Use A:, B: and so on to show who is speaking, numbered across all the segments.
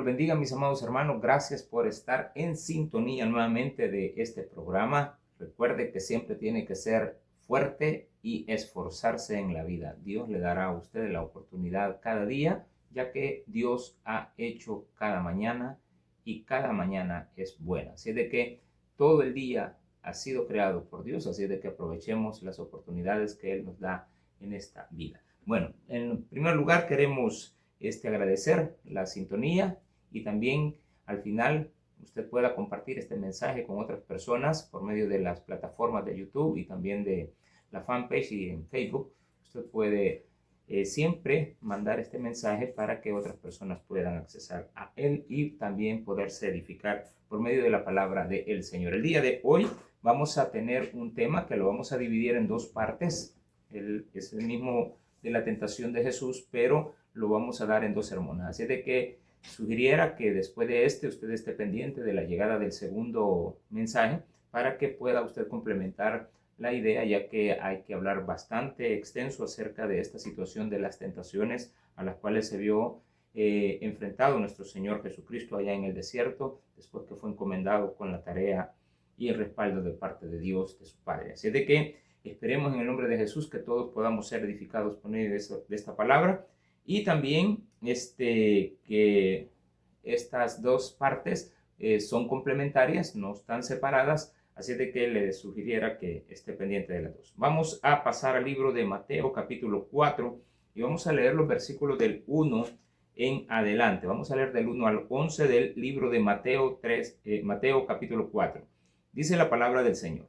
A: los bendiga, mis amados hermanos. Gracias por estar en sintonía nuevamente de este programa. Recuerde que siempre tiene que ser fuerte y esforzarse en la vida. Dios le dará a usted la oportunidad cada día, ya que Dios ha hecho cada mañana y cada mañana es buena. Así de que todo el día ha sido creado por Dios, así de que aprovechemos las oportunidades que Él nos da en esta vida. Bueno, en primer lugar queremos agradecer la sintonía y también al final usted pueda compartir este mensaje con otras personas por medio de las plataformas de YouTube y también de la fanpage y en Facebook. Usted puede siempre mandar este mensaje para que otras personas puedan accesar a él y también poderse edificar por medio de la palabra del Señor. El día de hoy vamos a tener un tema que lo vamos a dividir en dos partes. Es el mismo de la tentación de Jesús, pero lo vamos a dar en dos sermones. Así de que sugiriera que después de usted esté pendiente de la llegada del segundo mensaje para que pueda usted complementar la idea, ya que hay que hablar bastante extenso acerca de esta situación de las tentaciones a las cuales se vio enfrentado nuestro Señor Jesucristo allá en el desierto, después que fue encomendado con la tarea y el respaldo de parte de Dios, de su Padre. Así de que esperemos en el nombre de Jesús que todos podamos ser edificados por medio de esta palabra. Y también que estas dos partes son complementarias, no están separadas, así de que le sugiriera que esté pendiente de las dos. Vamos a pasar al libro de Mateo capítulo 4 y vamos a leer los versículos del 1 en adelante. Vamos a leer del 1 al 11 del libro de Mateo capítulo 4. Dice la palabra del Señor.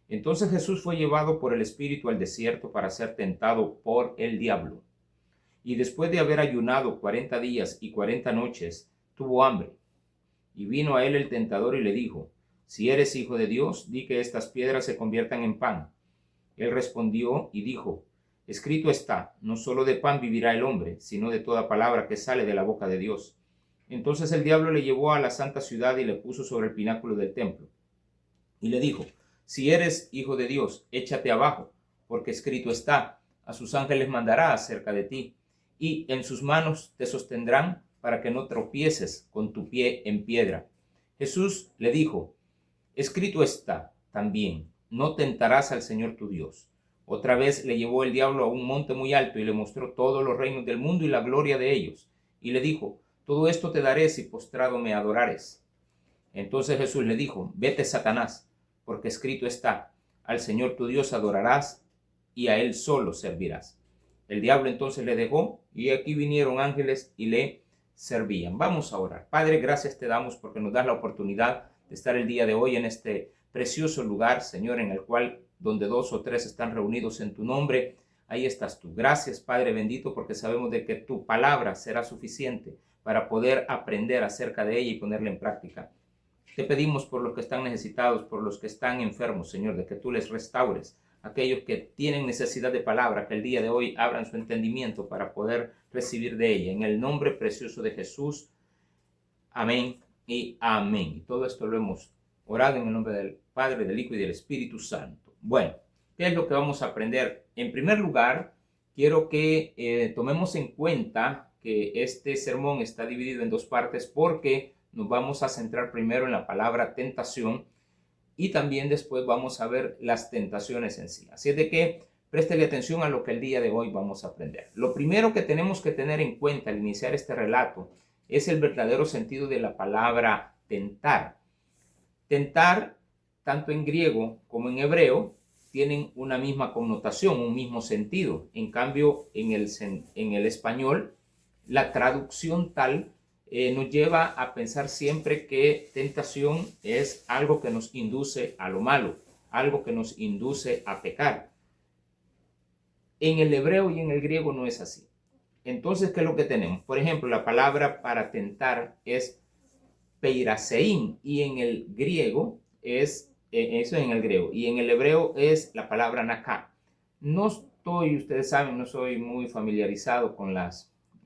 A: Entonces Jesús fue llevado por el Espíritu al desierto para ser tentado por el diablo. Y después de haber ayunado 40 días y 40 noches, tuvo hambre. Y vino a él el tentador y le dijo, si eres hijo de Dios, di que estas piedras se conviertan en pan. Él respondió y dijo, escrito está, no solo de pan vivirá el hombre, sino de toda palabra que sale de la boca de Dios. Entonces el diablo le llevó a la santa ciudad y le puso sobre el pináculo del templo. Y le dijo, si eres hijo de Dios, échate abajo, porque escrito está, a sus ángeles mandará acerca de ti, y en sus manos te sostendrán para que no tropieces con tu pie en piedra. Jesús le dijo, escrito está también, no tentarás al Señor tu Dios. Otra vez le llevó el diablo a un monte muy alto y le mostró todos los reinos del mundo y la gloria de ellos. Y le dijo, todo esto te daré si postrado me adorares. Entonces Jesús le dijo, vete Satanás, porque escrito está, al Señor tu Dios adorarás y a él solo servirás. El diablo entonces le dejó y aquí vinieron ángeles y le servían. Vamos a orar. Padre, gracias te damos porque nos das la oportunidad de estar el día de hoy en este precioso lugar, Señor, en el cual donde 2 o 3 están reunidos en tu nombre, ahí estás tú. Gracias, Padre bendito, porque sabemos de que tu palabra será suficiente para poder aprender acerca de ella y ponerla en práctica. Te pedimos por los que están necesitados, por los que están enfermos, Señor, de que tú les restaures. Aquellos que tienen necesidad de palabra, que el día de hoy abran su entendimiento para poder recibir de ella. En el nombre precioso de Jesús. Amén y amén. Y todo esto lo hemos orado en el nombre del Padre, del Hijo y del Espíritu Santo. Bueno, ¿qué es lo que vamos a aprender? En primer lugar, quiero que tomemos en cuenta que este sermón está dividido en dos partes porque nos vamos a centrar primero en la palabra tentación y también después vamos a ver las tentaciones en sí. Así es de que préstele atención a lo que el día de hoy vamos a aprender. Lo primero que tenemos que tener en cuenta al iniciar este relato es el verdadero sentido de la palabra tentar. Tentar, tanto en griego como en hebreo, tienen una misma connotación, un mismo sentido. En cambio, en el español, la traducción tal nos lleva a pensar siempre que tentación es algo que nos induce a lo malo, algo que nos induce a pecar. En el hebreo y en el griego no es así. Entonces, ¿qué es lo que tenemos? Por ejemplo, la palabra para tentar es peirasein y en el griego es, eso en el griego, y en el hebreo es la palabra naká. Ustedes saben, no soy muy familiarizado con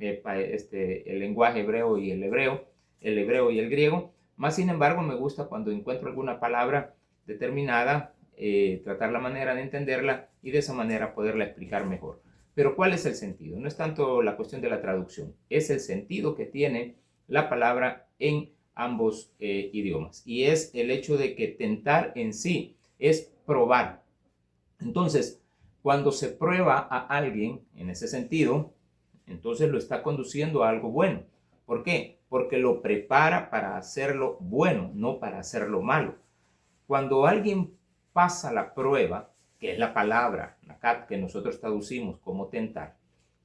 A: el lenguaje hebreo y el hebreo y el griego, más sin embargo me gusta cuando encuentro alguna palabra determinada, tratar la manera de entenderla y de esa manera poderla explicar mejor. Pero ¿cuál es el sentido? No es tanto la cuestión de la traducción, es el sentido que tiene la palabra en ambos idiomas. Y es el hecho de que tentar en sí es probar. Entonces, cuando se prueba a alguien en ese sentido, entonces lo está conduciendo a algo bueno. ¿Por qué? Porque lo prepara para hacerlo bueno, no para hacerlo malo. Cuando alguien pasa la prueba, que es la palabra nakat que nosotros traducimos como tentar,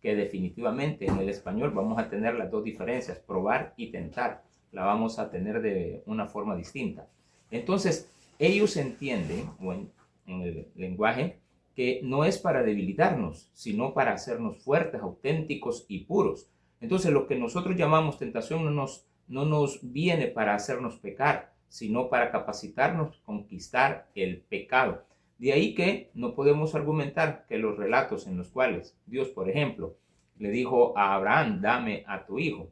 A: que definitivamente en el español vamos a tener las dos diferencias, probar y tentar, la vamos a tener de una forma distinta. Entonces, ellos entienden, bueno, en el lenguaje, que no es para debilitarnos, sino para hacernos fuertes, auténticos y puros. Entonces, lo que nosotros llamamos tentación no nos viene para hacernos pecar, sino para capacitarnos, conquistar el pecado. De ahí que no podemos argumentar que los relatos en los cuales Dios, por ejemplo, le dijo a Abraham, dame a tu hijo,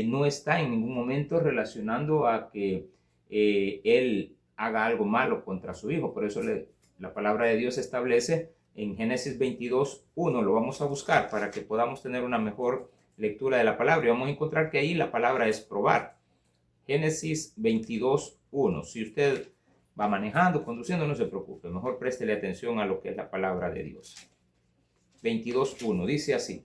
A: no está en ningún momento relacionando a que él haga algo malo contra su hijo. Por eso la palabra de Dios establece en Génesis 22:1, lo vamos a buscar para que podamos tener una mejor lectura de la palabra, y vamos a encontrar que ahí la palabra es probar. Génesis 22:1. Si usted va manejando, conduciendo, no se preocupe, mejor préstele atención a lo que es la palabra de Dios. 22:1 dice así: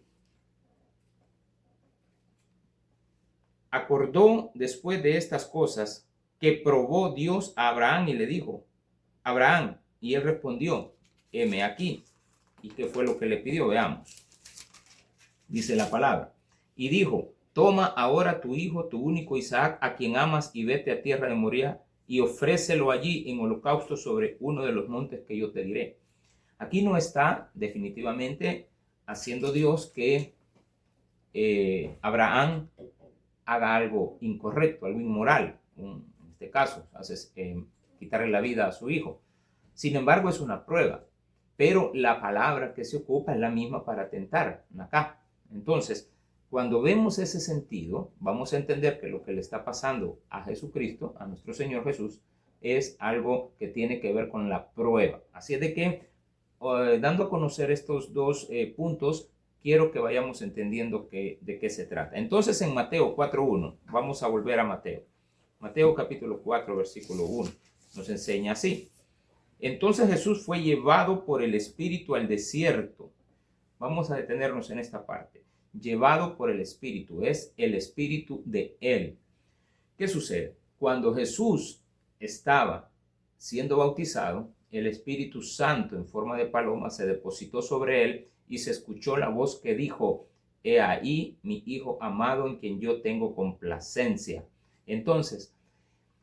A: acordó después de estas cosas que probó Dios a Abraham y le dijo, Abraham, y él respondió, heme aquí. ¿Y qué fue lo que le pidió? Veamos. Dice la palabra, y dijo, toma ahora tu hijo, tu único Isaac, a quien amas, y vete a tierra de Moriah, y ofrécelo allí en holocausto sobre uno de los montes que yo te diré. Aquí no está definitivamente haciendo Dios que Abraham haga algo incorrecto, algo inmoral, en este caso, quitarle la vida a su hijo. Sin embargo, es una prueba, pero la palabra que se ocupa es la misma para tentar, acá. Entonces, cuando vemos ese sentido, vamos a entender que lo que le está pasando a Jesucristo, a nuestro Señor Jesús, es algo que tiene que ver con la prueba. Así es de que, dando a conocer estos dos puntos, quiero que vayamos entendiendo de qué se trata. Entonces, en Mateo 4:1, vamos a volver a Mateo. Mateo capítulo 4, versículo 1, nos enseña así. Entonces Jesús fue llevado por el Espíritu al desierto. Vamos a detenernos en esta parte. Llevado por el Espíritu, es el Espíritu de Él. ¿Qué sucede? Cuando Jesús estaba siendo bautizado, el Espíritu Santo en forma de paloma se depositó sobre él y se escuchó la voz que dijo, he ahí mi Hijo amado en quien yo tengo complacencia. Entonces,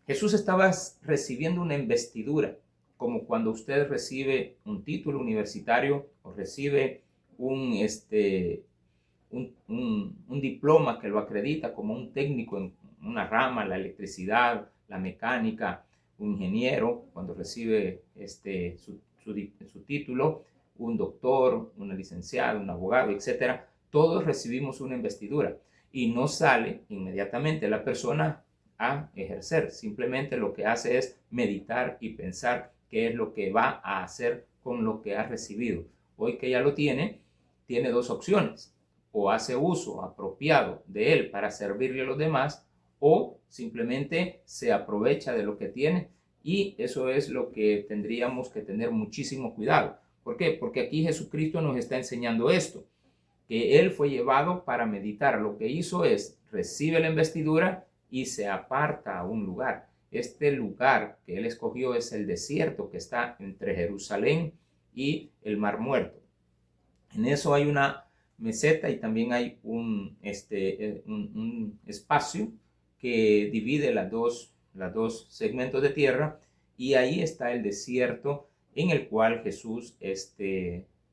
A: Jesús estaba recibiendo una investidura, como cuando usted recibe un título universitario o recibe un diploma que lo acredita como un técnico en una rama, la electricidad, la mecánica, un ingeniero, cuando recibe su título, un doctor, una licenciada, un abogado, etcétera. Todos recibimos una investidura y no sale inmediatamente la persona a ejercer. Simplemente lo que hace es meditar y pensar qué es lo que va a hacer con lo que ha recibido. Hoy que ya lo tiene dos opciones. O hace uso apropiado de él para servirle a los demás, o simplemente se aprovecha de lo que tiene, y eso es lo que tendríamos que tener muchísimo cuidado. ¿Por qué? Porque aquí Jesucristo nos está enseñando esto, que él fue llevado para meditar. Lo que hizo es, recibe la investidura y se aparta a un lugar. Este lugar que él escogió es el desierto que está entre Jerusalén y el Mar Muerto. En eso hay una meseta y también hay un espacio que divide las dos segmentos de tierra, y ahí está el desierto en el cual Jesús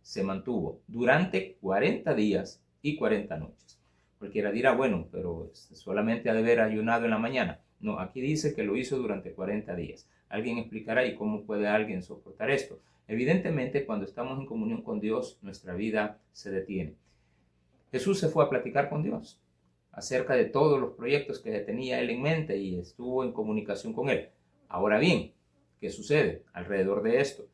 A: se mantuvo durante 40 días y 40 noches. Cualquiera dirá, bueno, pero solamente ha de haber ayunado en la mañana. No, aquí dice que lo hizo durante 40 días. Alguien explicará, ¿y cómo puede alguien soportar esto? Evidentemente, cuando estamos en comunión con Dios, nuestra vida se detiene. Jesús se fue a platicar con Dios acerca de todos los proyectos que tenía él en mente y estuvo en comunicación con él. Ahora bien, ¿qué sucede alrededor de esto?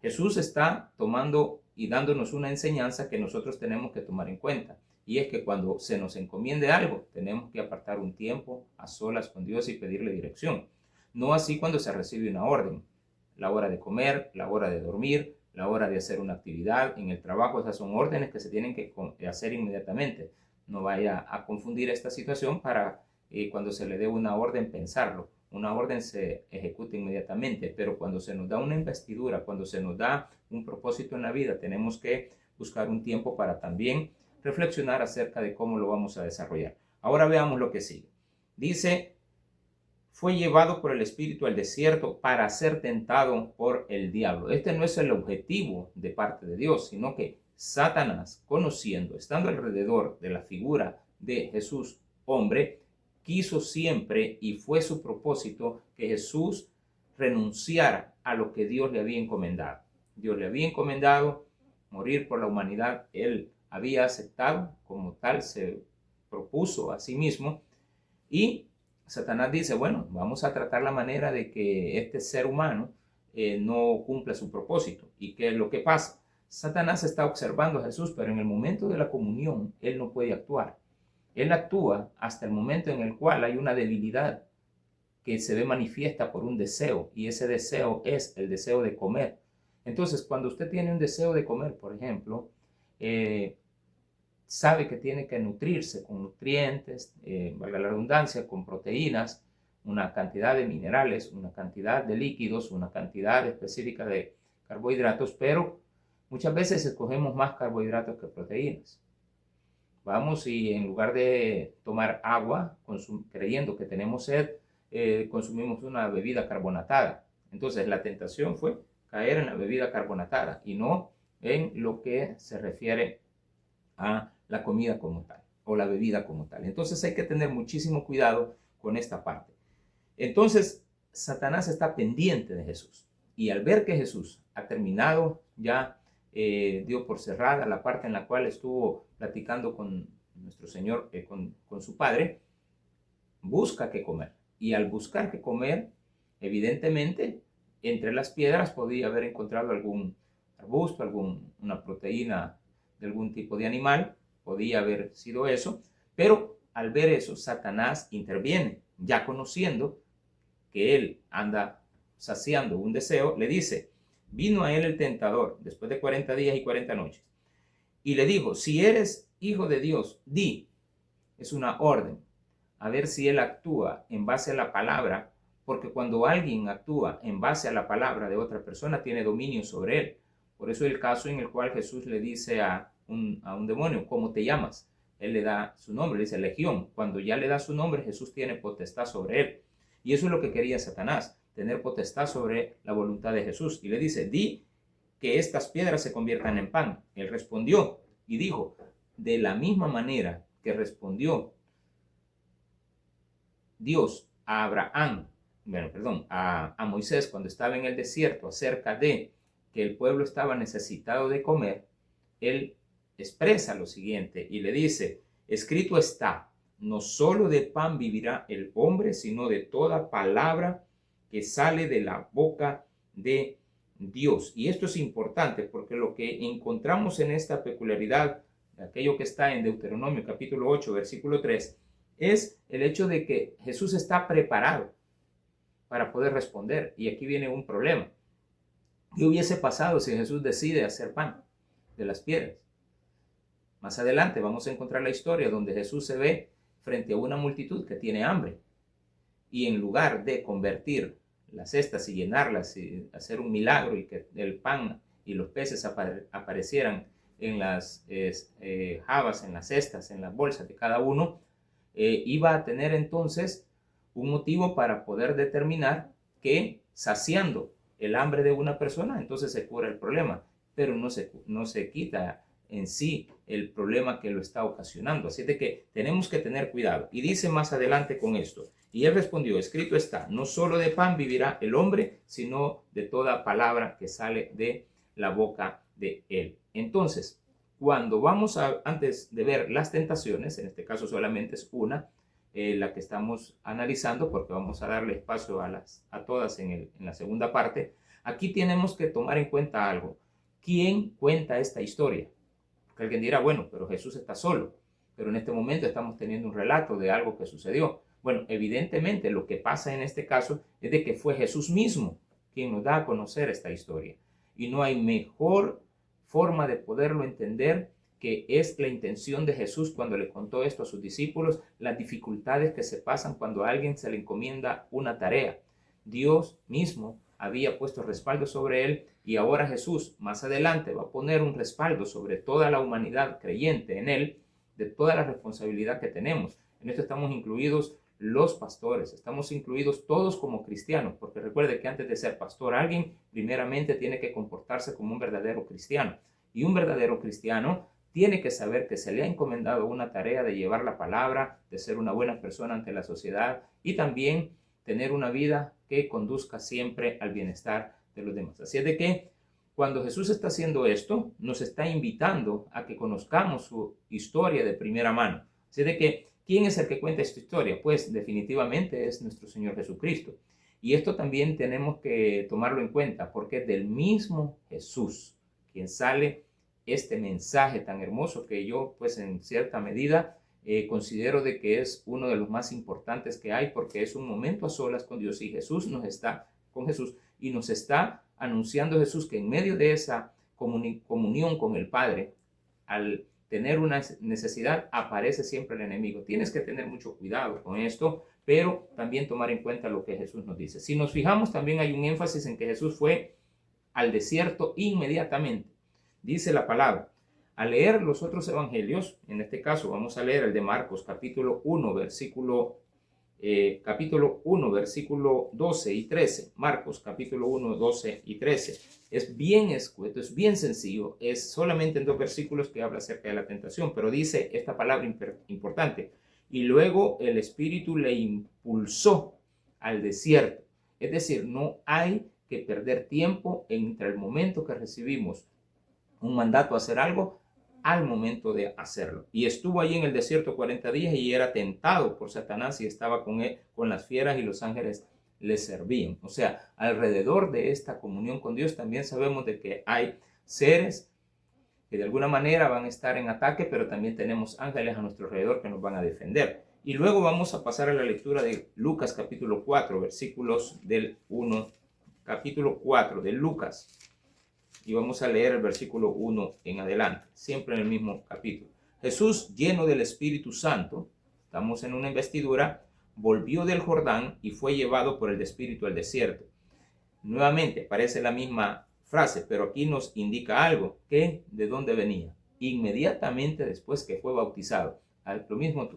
A: Jesús está tomando y dándonos una enseñanza que nosotros tenemos que tomar en cuenta. y es que cuando se nos encomiende algo, tenemos que apartar un tiempo a solas con Dios y pedirle dirección. No así cuando se recibe una orden. La hora de comer, la hora de dormir, la hora de hacer una actividad en el trabajo, esas son órdenes que se tienen que hacer inmediatamente. No vaya a confundir esta situación para cuando se le dé una orden pensarlo. Una orden se ejecuta inmediatamente, pero cuando se nos da una investidura, cuando se nos da un propósito en la vida, tenemos que buscar un tiempo para también reflexionar acerca de cómo lo vamos a desarrollar. Ahora veamos lo que sigue. Dice, fue llevado por el Espíritu al desierto para ser tentado por el diablo. Este no es el objetivo de parte de Dios, sino que Satanás, conociendo, estando alrededor de la figura de Jesús, hombre, quiso siempre y fue su propósito que Jesús renunciara a lo que Dios le había encomendado. Dios le había encomendado morir por la humanidad. Él había aceptado, como tal se propuso a sí mismo, y Satanás dice, bueno, vamos a tratar la manera de que este ser humano no cumpla su propósito. ¿Y qué es lo que pasa? Satanás está observando a Jesús, pero en el momento de la comunión, él no puede actuar. Él actúa hasta el momento en el cual hay una debilidad que se ve manifiesta por un deseo, y ese deseo es el deseo de comer. Entonces, cuando usted tiene un deseo de comer, por ejemplo, sabe que tiene que nutrirse con nutrientes, valga la redundancia, con proteínas, una cantidad de minerales, una cantidad de líquidos, una cantidad específica de carbohidratos, pero muchas veces escogemos más carbohidratos que proteínas. Vamos y en lugar de tomar agua, creyendo que tenemos sed, consumimos una bebida carbonatada. Entonces la tentación fue caer en la bebida carbonatada y no en lo que se refiere a la comida como tal o la bebida como tal. Entonces hay que tener muchísimo cuidado con esta parte. Entonces Satanás está pendiente de Jesús, y al ver que Jesús ha terminado ya, dio por cerrada la parte en la cual estuvo platicando con nuestro Señor, con su Padre, busca qué comer. Y al buscar qué comer, evidentemente, entre las piedras podía haber encontrado algún arbusto, una proteína de algún tipo de animal, podía haber sido eso, pero al ver eso, Satanás interviene, ya conociendo que él anda saciando un deseo, le dice, vino a él el tentador después de 40 días y 40 noches, y le dijo, si eres hijo de Dios, di, es una orden, a ver si él actúa en base a la palabra, porque cuando alguien actúa en base a la palabra de otra persona, tiene dominio sobre él. Por eso el caso en el cual Jesús le dice a un demonio, ¿cómo te llamas? Él le da su nombre, le dice Legión. Cuando ya le da su nombre, Jesús tiene potestad sobre él. Y eso es lo que quería Satanás, tener potestad sobre la voluntad de Jesús. Y le dice, di que estas piedras se conviertan en pan. Él respondió y dijo, de la misma manera que respondió Dios a a Moisés cuando estaba en el desierto acerca de que el pueblo estaba necesitado de comer, él expresa lo siguiente y le dice, escrito está, no solo de pan vivirá el hombre, sino de toda palabra que sale de la boca de Dios. Y esto es importante porque lo que encontramos en esta peculiaridad, aquello que está en Deuteronomio capítulo 8, versículo 3, es el hecho de que Jesús está preparado para poder responder. Y aquí viene un problema. ¿Qué hubiese pasado si Jesús decide hacer pan de las piedras? Más adelante vamos a encontrar la historia donde Jesús se ve frente a una multitud que tiene hambre. Y en lugar de convertir las cestas y llenarlas y hacer un milagro y que el pan y los peces aparecieran en las jabas, en las cestas, en las bolsas de cada uno, iba a tener entonces un motivo para poder determinar que saciando el hambre de una persona, entonces se cura el problema, pero no se quita en sí el problema que lo está ocasionando. Así de que tenemos que tener cuidado. Y dice más adelante con esto, y él respondió, escrito está, no solo de pan vivirá el hombre, sino de toda palabra que sale de la boca de él. Entonces, cuando vamos antes de ver las tentaciones, en este caso solamente es una, la que estamos analizando, porque vamos a darle espacio a todas en la segunda parte, aquí tenemos que tomar en cuenta algo. ¿Quién cuenta esta historia? Porque alguien dirá, bueno, pero Jesús está solo. pero en este momento estamos teniendo un relato de algo que sucedió. Bueno, evidentemente lo que pasa en este caso es de que fue Jesús mismo quien nos da a conocer esta historia. Y no hay mejor forma de poderlo entender que es la intención de Jesús cuando le contó esto a sus discípulos, las dificultades que se pasan cuando a alguien se le encomienda una tarea. Dios mismo había puesto respaldo sobre él y ahora Jesús más adelante va a poner un respaldo sobre toda la humanidad creyente en él, de toda la responsabilidad que tenemos. En esto estamos incluidos los pastores, estamos incluidos todos como cristianos, porque recuerde que antes de ser pastor alguien primeramente tiene que comportarse como un verdadero cristiano, y un verdadero cristiano tiene que saber que se le ha encomendado una tarea de llevar la palabra, de ser una buena persona ante la sociedad y también tener una vida que conduzca siempre al bienestar de los demás. Así es de que cuando Jesús está haciendo esto, nos está invitando a que conozcamos su historia de primera mano. Así es de que, ¿quién es el que cuenta esta historia? Pues definitivamente es nuestro Señor Jesucristo. Y esto también tenemos que tomarlo en cuenta, porque es del mismo Jesús quien sale este mensaje tan hermoso que yo, pues en cierta medida, considero de que es uno de los más importantes que hay, porque es un momento a solas con Dios y Jesús nos está con Jesús y nos está anunciando Jesús que en medio de esa comunión con el Padre, al tener una necesidad, aparece siempre el enemigo. Tienes que tener mucho cuidado con esto, pero también tomar en cuenta lo que Jesús nos dice. Si nos fijamos, también hay un énfasis en que Jesús fue al desierto inmediatamente. Dice la palabra. Al leer los otros evangelios, en este caso vamos a leer el de Marcos, capítulo 1, versículo 12 y 13. Marcos, capítulo 1, 12 y 13. Es bien escueto, es bien sencillo, es solamente en 2 versículos que habla acerca de la tentación, pero dice esta palabra importante. Y luego el Espíritu le impulsó al desierto. Es decir, no hay que perder tiempo entre el momento que recibimos un mandato a hacer algo al momento de hacerlo. Y estuvo allí en el desierto 40 días y era tentado por Satanás y estaba con él, con las fieras, y los ángeles le servían. O sea, alrededor de esta comunión con Dios también sabemos de que hay seres que de alguna manera van a estar en ataque, pero también tenemos ángeles a nuestro alrededor que nos van a defender. Y luego vamos a pasar a la lectura de Lucas capítulo 4, versículos del 1, capítulo 4 de Lucas. Y vamos a leer el versículo 1 en adelante, siempre en el mismo capítulo. Jesús, lleno del Espíritu Santo, estamos en una investidura, volvió del Jordán y fue llevado por el Espíritu al desierto. Nuevamente parece la misma frase, pero aquí nos indica algo, que de dónde venía. Inmediatamente después que fue bautizado. Lo mismo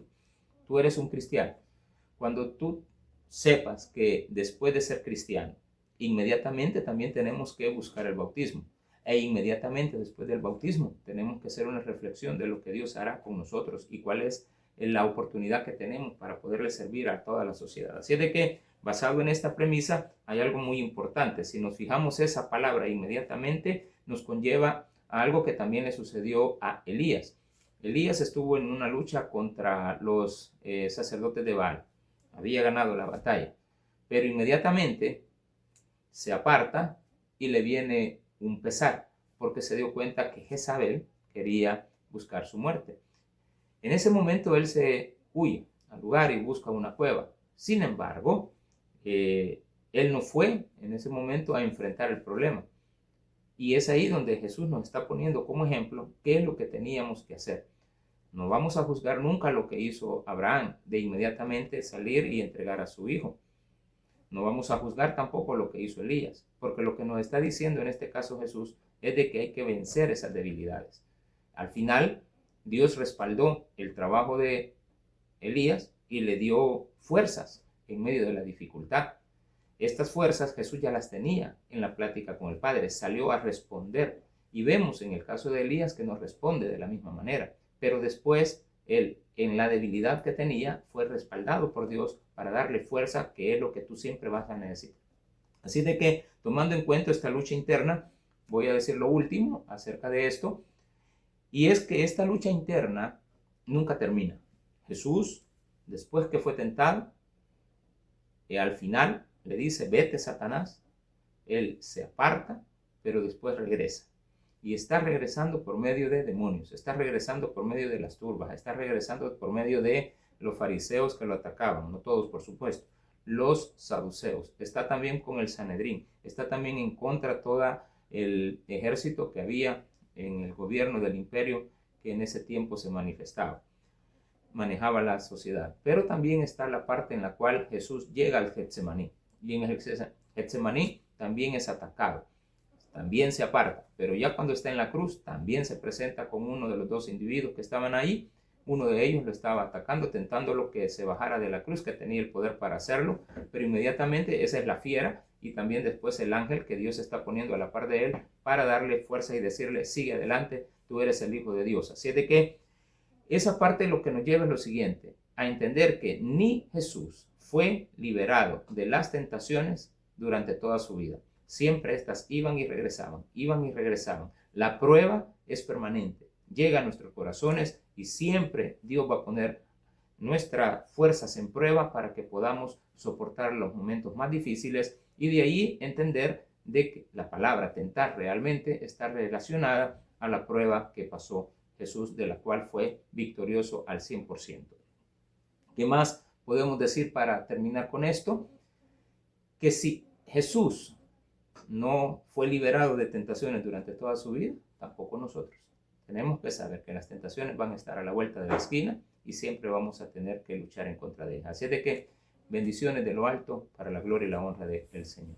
A: tú eres un cristiano. Cuando tú sepas que después de ser cristiano, inmediatamente también tenemos que buscar el bautismo. E inmediatamente después del bautismo tenemos que hacer una reflexión de lo que Dios hará con nosotros y cuál es la oportunidad que tenemos para poderle servir a toda la sociedad. Así es de que, basado en esta premisa, hay algo muy importante. Si nos fijamos, esa palabra inmediatamente nos conlleva a algo que también le sucedió a Elías. Elías estuvo en una lucha contra los sacerdotes de Baal. Había ganado la batalla, pero inmediatamente se aparta y le viene un pesar, porque se dio cuenta que Jezabel quería buscar su muerte. En ese momento él se huye al lugar y busca una cueva. Sin embargo, él no fue en ese momento a enfrentar el problema. Y es ahí donde Jesús nos está poniendo como ejemplo qué es lo que teníamos que hacer. No vamos a juzgar nunca lo que hizo Abraham, de inmediatamente salir y entregar a su hijo. No vamos a juzgar tampoco lo que hizo Elías, porque lo que nos está diciendo en este caso Jesús es de que hay que vencer esas debilidades. Al final, Dios respaldó el trabajo de Elías y le dio fuerzas en medio de la dificultad. Estas fuerzas Jesús ya las tenía en la plática con el Padre, salió a responder. Y vemos en el caso de Elías que nos responde de la misma manera. Pero después, él, en la debilidad que tenía, fue respaldado por Dios para darle fuerza, que es lo que tú siempre vas a necesitar. Así de que, tomando en cuenta esta lucha interna, voy a decir lo último acerca de esto, y es que esta lucha interna nunca termina. Jesús, después que fue tentado, al final le dice, vete, Satanás. Él se aparta, pero después regresa. y está regresando por medio de demonios, está regresando por medio de las turbas, está regresando por medio de los fariseos que lo atacaban, no todos por supuesto, los saduceos, está también con el Sanedrín, está también en contra de todo el ejército que había en el gobierno del imperio que en ese tiempo se manejaba la sociedad. Pero también está la parte en la cual Jesús llega al Getsemaní, y en el Getsemaní también es atacado, también se aparta, pero ya cuando está en la cruz también se presenta con uno de los dos individuos que estaban ahí. Uno de ellos lo estaba atacando, tentándolo que se bajara de la cruz, que tenía el poder para hacerlo, pero inmediatamente esa es la fiera, y también después el ángel que Dios está poniendo a la par de él para darle fuerza y decirle, sigue adelante, tú eres el Hijo de Dios. Así es de que esa parte lo que nos lleva es lo siguiente, a entender que ni Jesús fue liberado de las tentaciones durante toda su vida. Siempre estas iban y regresaban, iban y regresaban. La prueba es permanente, llega a nuestros corazones y siempre Dios va a poner nuestras fuerzas en prueba para que podamos soportar los momentos más difíciles, y de ahí entender de que la palabra tentar realmente está relacionada a la prueba que pasó Jesús, de la cual fue victorioso al 100%. ¿Qué más podemos decir para terminar con esto? Que si Jesús no fue liberado de tentaciones durante toda su vida, tampoco nosotros. Tenemos que saber que las tentaciones van a estar a la vuelta de la esquina y siempre vamos a tener que luchar en contra de ellas. Así de que bendiciones de lo alto para la gloria y la honra del Señor.